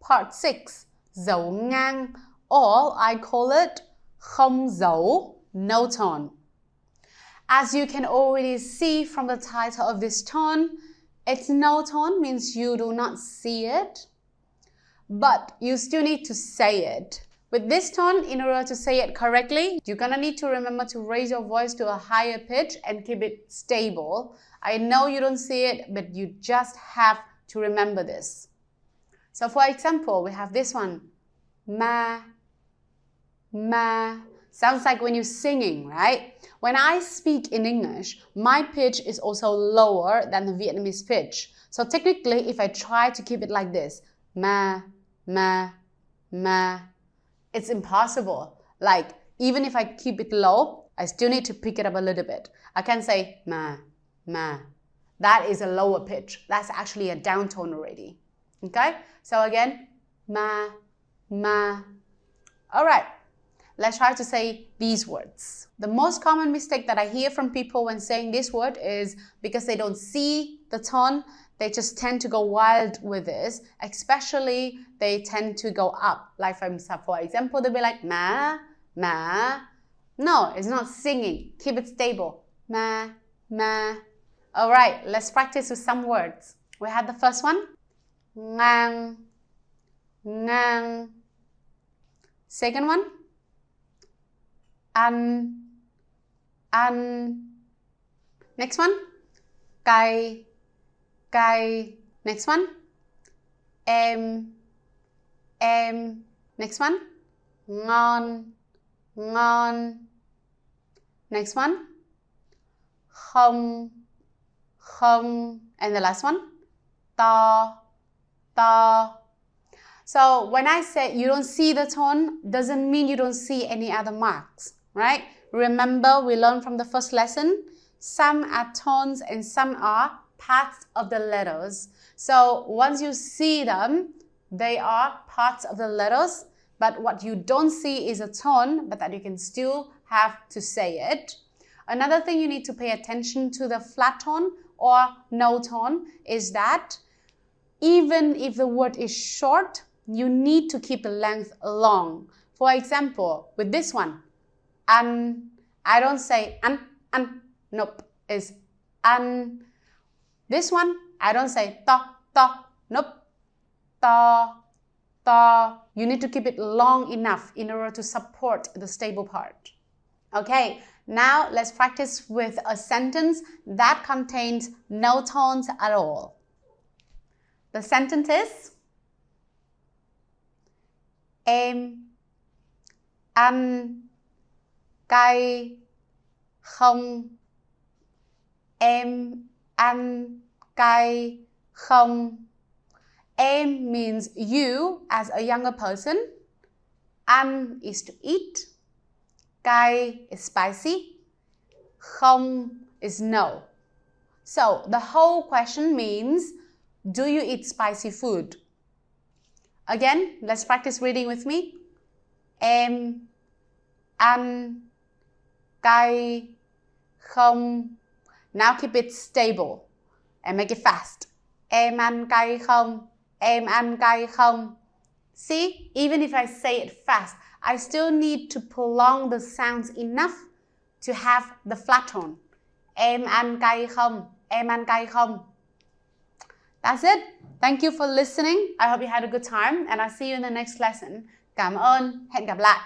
Part 6. Dấu ngang, or I call it không dấu, no tone. As you can already see from the title of this tone, it's no tone means you do not see it, but you still need to say it. With this tone, in order to say it correctly, you're gonna need to remember to raise your voice to a higher pitch and keep it stable. I know you don't see it, but you just have to remember this. So for example, we have this one, ma, ma. Sounds like when you're singing, right? When I speak in English, my pitch is also lower than the Vietnamese pitch. So technically, if I try to keep it like this, ma, ma, ma, it's impossible. Like, even if I keep it low, I still need to pick it up a little bit. I can say ma, ma. That is a lower pitch. That's actually a down tone already. Okay? So again, ma, ma. All right. Let's try to say these words. The most common mistake that I hear from people when saying this word is because they don't see the tone, they just tend to go wild with this. Especially, they tend to go up. Like for example, they'll be like, ma, ma. No, it's not singing. Keep it stable. Ma, ma. All right, let's practice with some words. We had the first one. Ngang, ngang. Second one. Ăn, ăn. Next one. Cay, cay. Next one. Em, em. Next one. Ngon, ngon. Next one. Không, không. And the last one. To, to. So when I say you don't see the tone, doesn't mean you don't see any other marks, right? Remember, we learned from the first lesson, some are tones and some are parts of the letters. So once you see them, they are parts of the letters, but what you don't see is a tone, but that you can still have to say it. Another thing you need to pay attention to the flat tone or no tone is that even if the word is short, you need to keep the length long. For example, with this one, ăn, I don't say ăn, nope, it's ăn. This one, I don't say to, nope, to. You need to keep it long enough in order to support the stable part. Okay, now let's practice with a sentence that contains no tones at all. The sentence is, em ăn cay không? Em ăn cay không? Em means you as a younger person. Ăn is to eat. Cay is spicy. Không is no. So the whole question means, do you eat spicy food? Again, let's practice reading with me. Em ăn cay không? Now keep it stable and make it fast. Em ăn cay không? Em ăn cay không? See, even if I say it fast, I still need to prolong the sounds enough to have the flat tone. Em ăn cay không? Em ăn cay không? That's it. Thank you for listening. I hope you had a good time and I'll see you in the next lesson. Cảm ơn. Hẹn gặp lại.